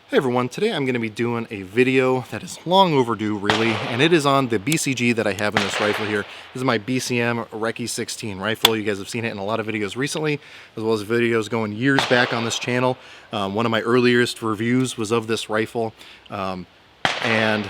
Hey everyone, today I'm going to be doing a video that is long overdue really, and it is on the BCG that I have in this rifle here. This is my BCM Recce 16 rifle. You guys have seen it in a lot of videos recently, as well as videos going years back on this channel. One of my earliest reviews was of this rifle, and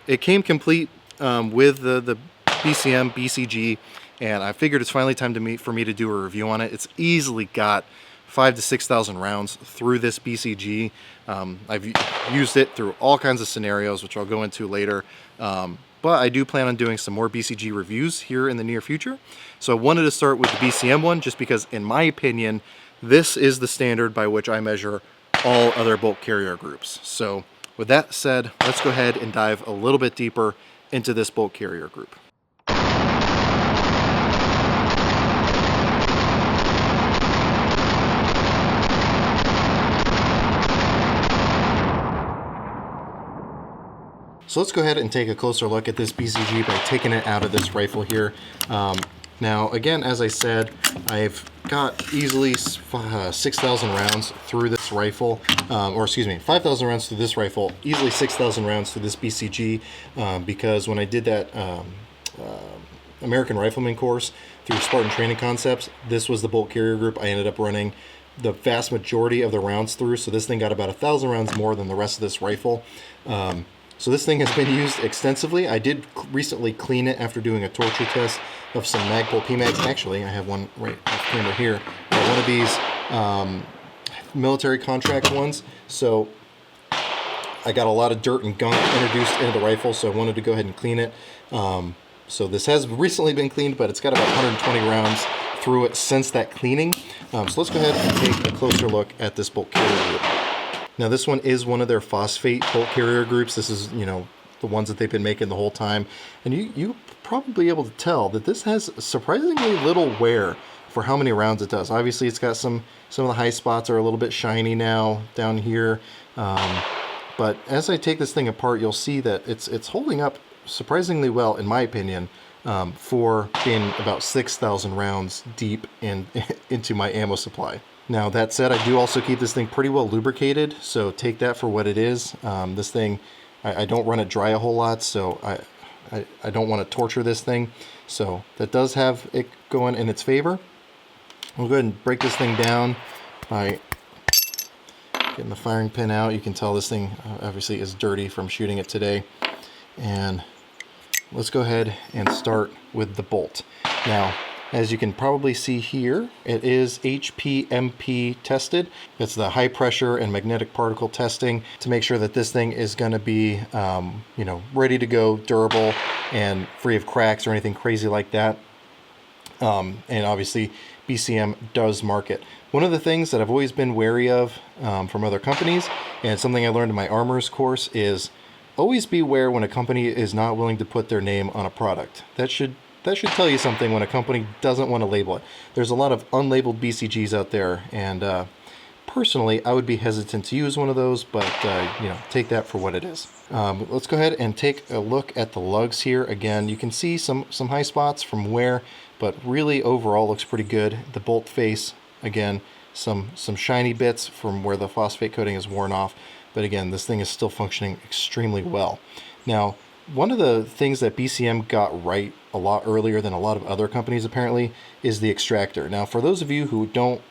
it came complete with the BCM BCG, and I figured it's finally time for me to do a review on it. It's easily got 5,000 to 6,000 rounds through this BCG. I've used it through all kinds of scenarios, which I'll go into later. But I do plan on doing some more BCG reviews here in the near future. So I wanted to start with the BCM one, just because, in my opinion, this is the standard by which I measure all other bolt carrier groups. So with that said, let's go ahead and dive a little bit deeper into this bolt carrier group. So let's go ahead and take a closer look at this BCG by taking it out of this rifle here. Now, again, as I said, I've got easily 6,000 rounds through this rifle, or excuse me, 5,000 rounds through this rifle, easily 6,000 rounds through this BCG, because when I did that American Rifleman course through Spartan Training Concepts, this was the bolt carrier group I ended up running the vast majority of the rounds through. So this thing got about 1,000 rounds more than the rest of this rifle. So this thing has been used extensively. I did recently clean it after doing a torture test of some Magpul PMags. Actually, I have one right off camera here. One of these military contract ones. So I got a lot of dirt and gunk introduced into the rifle, so I wanted to go ahead and clean it. So this has recently been cleaned, but it's got about 120 rounds through it since that cleaning. So let's go ahead and take a closer look at this bolt carrier group. Now this one is one of their phosphate bolt carrier groups. This is, you know, the ones that they've been making the whole time. And you probably able to tell that this has surprisingly little wear for how many rounds it does. Obviously it's got some of the high spots are a little bit shiny now down here. But as I take this thing apart, you'll see that it's holding up surprisingly well, in my opinion, for being about 6,000 rounds deep into my ammo supply. Now that said, I do also keep this thing pretty well lubricated, so take that for what it is. This thing, I don't run it dry a whole lot, so I don't want to torture this thing. So that does have it going in its favor. We'll go ahead and break this thing down by getting the firing pin out. You can tell this thing obviously is dirty from shooting it today. And let's go ahead and start with the bolt. Now, as you can probably see here, it is HPMP tested. It's the high pressure and magnetic particle testing to make sure that this thing is going to be, you know, ready to go, durable, and free of cracks or anything crazy like that. And obviously, BCM does mark it. One of the things that I've always been wary of from other companies, and something I learned in my armorers course, is always beware when a company is not willing to put their name on a product. That should tell you something when a company doesn't want to label it. There's a lot of unlabeled BCGs out there, and personally, I would be hesitant to use one of those, but you know, take that for what it is. Let's go ahead and take a look at the lugs here. Again, you can see some high spots from wear, but really overall looks pretty good. The bolt face, again, some shiny bits from where the phosphate coating is worn off, but again, this thing is still functioning extremely well. Now, one of the things that BCM got right a lot earlier than a lot of other companies apparently is the extractor. Now, for those of you who don't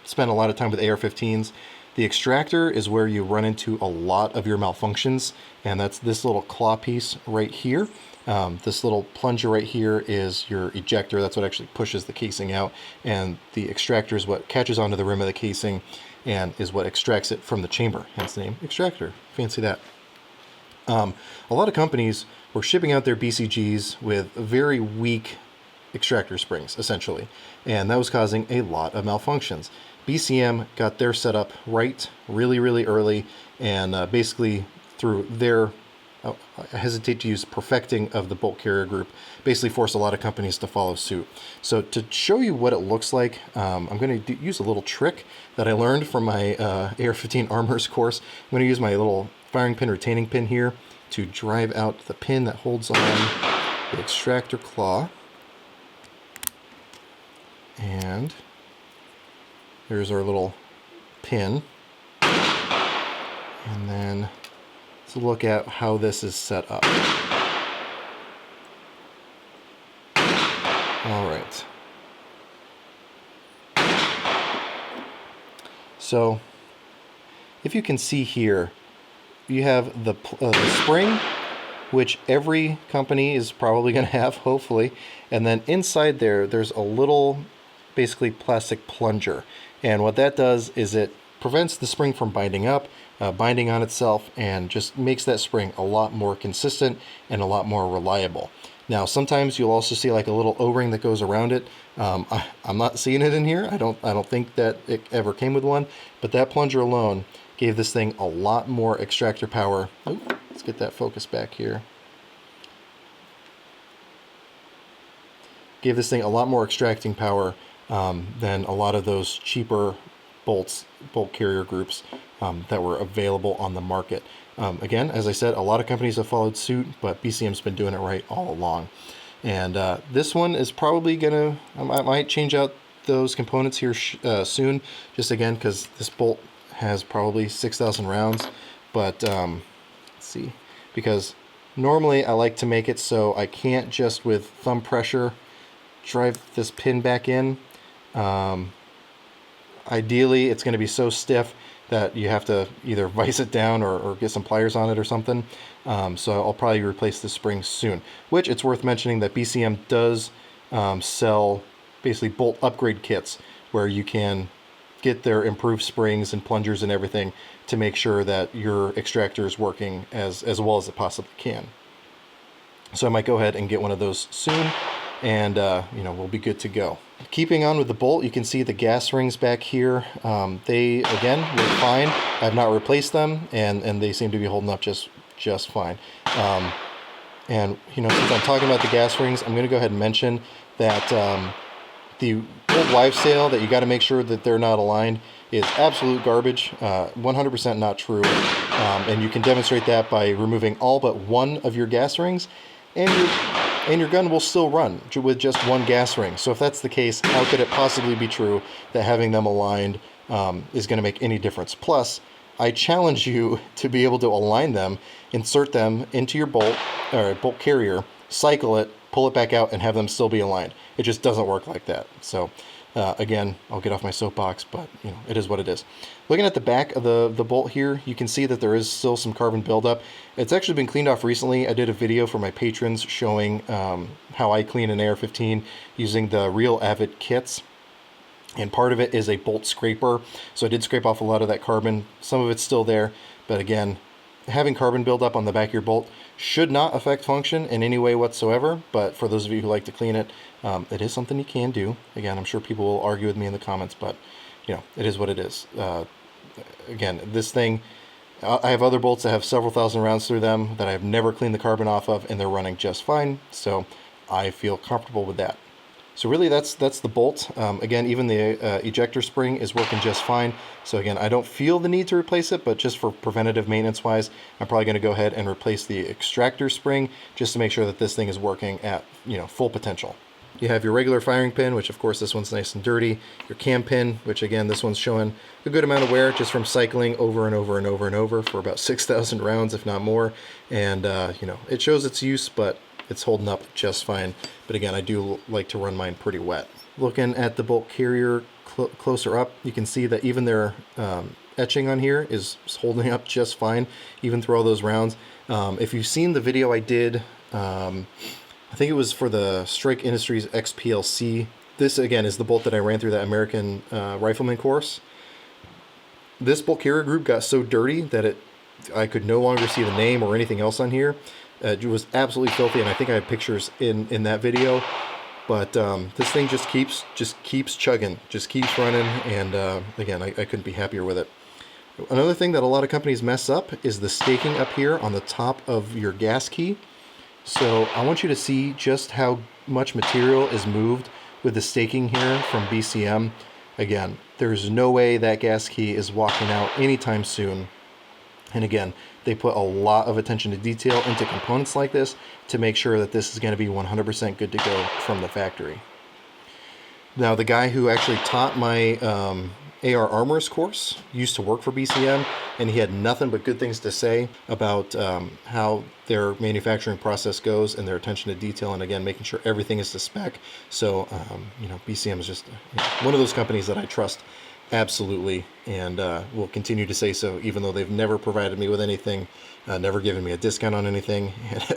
spend a lot of time with AR-15s, the extractor is where you run into a lot of your malfunctions, and that's this little claw piece right here. This little plunger right here is your ejector. That's what actually pushes the casing out, and the extractor is what catches onto the rim of the casing and is what extracts it from the chamber, hence the name extractor. Fancy that. A lot of companies were shipping out their BCGs with very weak extractor springs, essentially, and that was causing a lot of malfunctions. BCM got their setup right really early, and basically through their, I hesitate to use perfecting of the bolt carrier group, basically forced a lot of companies to follow suit. So to show you what it looks like, I'm going to use a little trick that I learned from my AR-15 armorers course. I'm going to use my little firing pin retaining pin here to drive out the pin that holds on the extractor claw. And there's our little pin. And then let's look at how this is set up. All right. So if you can see here, you have the spring, which every company is probably going to have, hopefully. And then inside there, there's a little, basically plastic plunger. And what that does is it prevents the spring from binding up, binding on itself, and just makes that spring a lot more consistent and a lot more reliable. Now, sometimes you'll also see like a little O-ring that goes around it. I'm not seeing it in here. I don't think that it ever came with one, but that plunger alone gave this thing a lot more extractor power. Ooh, let's get that focus back here. Gave this thing a lot more extracting power than a lot of those cheaper bolt carrier groups that were available on the market. Again, as I said, a lot of companies have followed suit, but BCM's been doing it right all along. And this one is probably gonna, I might change out those components here soon, just again, because this bolt has probably 6,000 rounds. But let's see, because normally I like to make it so I can't just with thumb pressure drive this pin back in. Ideally, it's going to be so stiff that you have to either vise it down or get some pliers on it or something. So I'll probably replace the spring soon, which it's worth mentioning that BCM does sell basically bolt upgrade kits where you can get their improved springs and plungers and everything to make sure that your extractor is working as well as it possibly can. So I might go ahead and get one of those soon, and you know, we'll be good to go. Keeping on with the bolt, you can see the gas rings back here. They, again, were fine. I have not replaced them, and they seem to be holding up just fine. And, you know, since I'm talking about the gas rings, I'm going to go ahead and mention that the old wives' tale that you got to make sure that they're not aligned is absolute garbage, 100% not true. And you can demonstrate that by removing all but one of your gas rings, and your gun will still run with just one gas ring. So if that's the case, how could it possibly be true that having them aligned is going to make any difference? Plus, I challenge you to be able to align them, insert them into your bolt or bolt carrier, cycle it, pull it back out, and have them still be aligned. It just doesn't work like that. So again, I'll get off my soapbox, but you know, it is what it is. Looking at the back of the bolt here, you can see that there is still some carbon buildup. It's actually been cleaned off recently. I did a video for my patrons showing how I clean an AR-15 using the Real Avid kits. And part of it is a bolt scraper. So I did scrape off a lot of that carbon. Some of it's still there, but again, having carbon buildup on the back of your bolt should not affect function in any way whatsoever. But for those of you who like to clean it, it is something you can do. Again, I'm sure people will argue with me in the comments, but you know, it is what it is. Again, this thing, I have other bolts that have several thousand rounds through them that I've never cleaned the carbon off of, and they're running just fine. So I feel comfortable with that. So really, that's the bolt. Again, even the ejector spring is working just fine. So again, I don't feel the need to replace it, but just for preventative maintenance wise, I'm probably going to go ahead and replace the extractor spring just to make sure that this thing is working at, you know, full potential. You have your regular firing pin, which of course this one's nice and dirty. Your cam pin, which again, this one's showing a good amount of wear just from cycling over and over and over and over for about 6,000 rounds, if not more. And you know, it shows its use, but it's holding up just fine. But again, I do like to run mine pretty wet. Looking at the bolt carrier closer up, you can see that even their etching on here is holding up just fine, even through all those rounds. If you've seen the video I did, I think it was for the Strike Industries XPLC. This, again, is the bolt that I ran through that American Rifleman course. This bolt carrier group got so dirty that I could no longer see the name or anything else on here. It was absolutely filthy, and I think I have pictures in that video. But this thing just keeps chugging, just keeps running, and again, I couldn't be happier with it. Another thing that a lot of companies mess up is the staking up here on the top of your gas key. So I want you to see just how much material is moved with the staking here from BCM. Again, there's no way that gas key is walking out anytime soon. And again, they put a lot of attention to detail into components like this to make sure that this is going to be 100% good to go from the factory. Now, the guy who actually taught my AR Armorist course, used to work for BCM, and he had nothing but good things to say about how their manufacturing process goes and their attention to detail, and again, making sure everything is to spec. So, BCM is just one of those companies that I trust absolutely, and will continue to say so, even though they've never provided me with anything, never given me a discount on anything,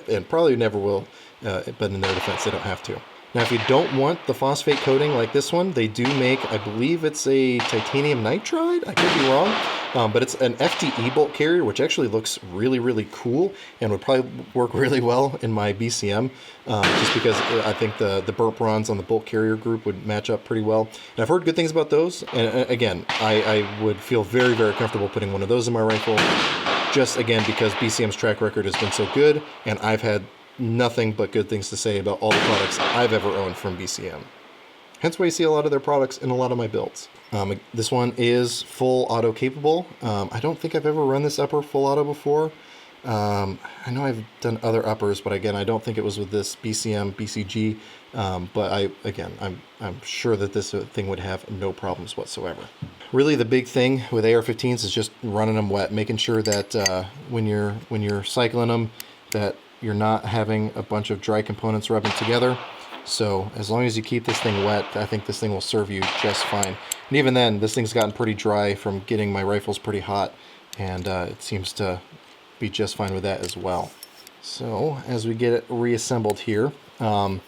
and probably never will, but in their defense, they don't have to. Now, if you don't want the phosphate coating like this one, they do make, I believe it's a titanium nitride, I could be wrong, but it's an FTE bolt carrier, which actually looks really, really cool and would probably work really well in my BCM, just because I think the burnt bronze on the bolt carrier group would match up pretty well. And I've heard good things about those, and again, I would feel very, very comfortable putting one of those in my rifle, just again because BCM's track record has been so good, and I've had nothing but good things to say about all the products I've ever owned from BCM. Hence why you see a lot of their products in a lot of my builds. This one is full auto capable. I don't think I've ever run this upper full auto before. I know I've done other uppers, but again, I don't think it was with this BCM BCG. But I'm sure that this thing would have no problems whatsoever. Really, the big thing with AR-15s is just running them wet, making sure that when you're cycling them, that you're not having a bunch of dry components rubbing together. So as long as you keep this thing wet, I think this thing will serve you just fine. And even then, this thing's gotten pretty dry from getting my rifles pretty hot, and it seems to be just fine with that as well. So as we get it reassembled here, I'm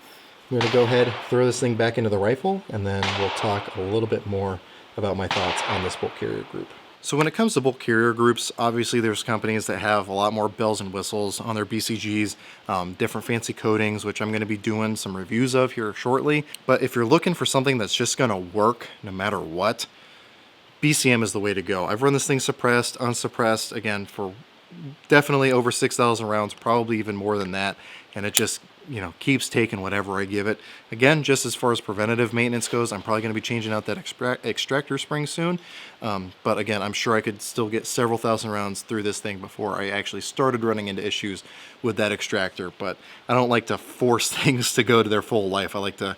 going to go ahead, throw this thing back into the rifle, and then we'll talk a little bit more about my thoughts on this bolt carrier group. So when it comes to bolt carrier groups, obviously there's companies that have a lot more bells and whistles on their BCGs, different fancy coatings, which I'm going to be doing some reviews of here shortly. But if you're looking for something that's just going to work no matter what, BCM is the way to go. I've run this thing suppressed, unsuppressed, again, for definitely over 6,000 rounds, probably even more than that, and it just keeps taking whatever I give it. Again, just as far as preventative maintenance goes, I'm probably going to be changing out that extractor spring soon. But again, I'm sure I could still get several thousand rounds through this thing before I actually started running into issues with that extractor. But I don't like to force things to go to their full life. I like to,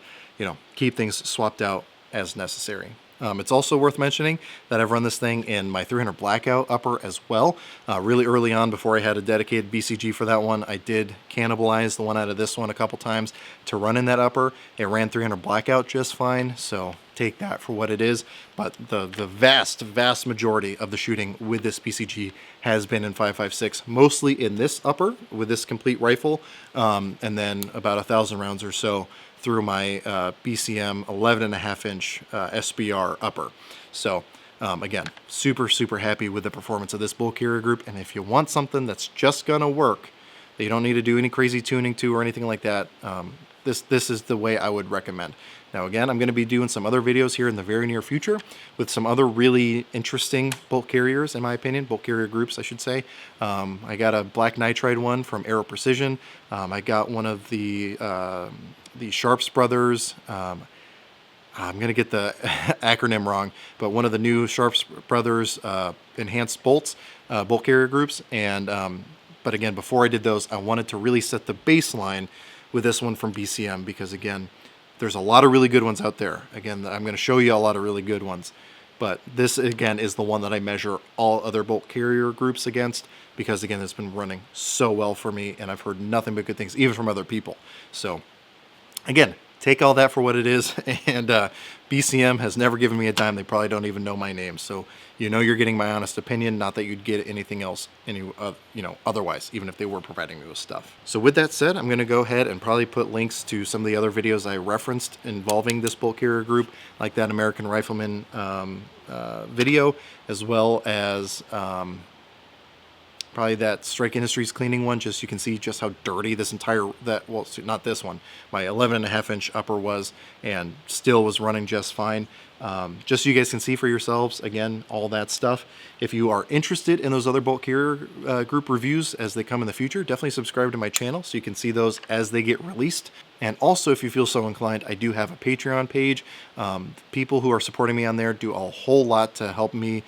keep things swapped out as necessary. It's also worth mentioning that I've run this thing in my 300 Blackout upper as well. Really early on, before I had a dedicated BCG for that one, I did cannibalize the one out of this one a couple times to run in that upper. It ran 300 Blackout just fine, so take that for what it is. But the vast majority of the shooting with this BCG has been in 5.56, mostly in this upper with this complete rifle, and then about 1,000 rounds or so through my BCM 11.5 inch SBR upper. So again, super happy with the performance of this bolt carrier group. And if you want something that's just gonna work, that you don't need to do any crazy tuning to or anything like that, this is the way I would recommend. Now again, I'm going to be doing some other videos here in the very near future with some other really interesting bolt carriers, in my opinion, bolt carrier groups, I should say. I got a black nitride one from Aero Precision. I got one of the Sharps brothers. I'm going to get the acronym wrong, but one of the new Sharps brothers enhanced bolts, bolt carrier groups. And but again, before I did those, I wanted to really set the baseline with this one from BCM, because again, there's a lot of really good ones out there. Again, I'm going to show you a lot of really good ones, but this again is the one that I measure all other bolt carrier groups against, because again, it's been running so well for me, and I've heard nothing but good things, even from other people. So again, take all that for what it is, and BCM has never given me a dime. They probably don't even know my name, so you're getting my honest opinion, not that you'd get anything else otherwise, even if they were providing me with stuff. So with that said, I'm going to go ahead and probably put links to some of the other videos I referenced involving this bolt carrier group, like that American Rifleman video, as well as probably that Strike Industries cleaning one, just so you can see just how dirty this not this one, my 11.5 inch upper was, and still was running just fine. Just so you guys can see for yourselves, again, all that stuff. If you are interested in those other bolt carrier group reviews as they come in the future, definitely subscribe to my channel so you can see those as they get released. And also, if you feel so inclined, I do have a Patreon page. People who are supporting me on there do a whole lot to help me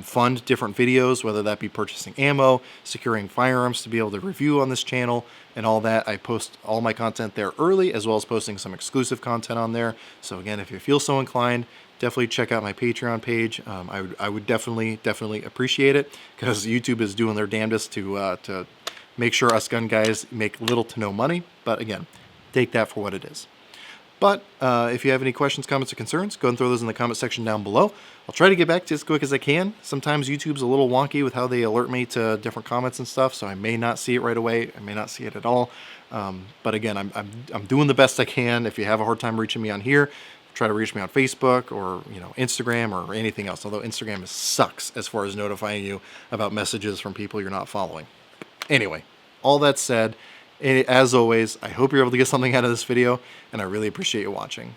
fund different videos, whether that be purchasing ammo, securing firearms to be able to review on this channel, and all that. I post all my content there early, as well as posting some exclusive content on there. So again, if you feel so inclined, definitely check out my Patreon page. I would definitely appreciate it, because YouTube is doing their damnedest to make sure us gun guys make little to no money. But again, take that for what it is. But if you have any questions, comments, or concerns, go ahead and throw those in the comment section down below. I'll try to get back to you as quick as I can. Sometimes YouTube's a little wonky with how they alert me to different comments and stuff, so I may not see it right away. I may not see it at all. But again, I'm doing the best I can. If you have a hard time reaching me on here, try to reach me on Facebook or Instagram or anything else. Although Instagram sucks as far as notifying you about messages from people you're not following. Anyway, all that said, as always, I hope you're able to get something out of this video, and I really appreciate you watching.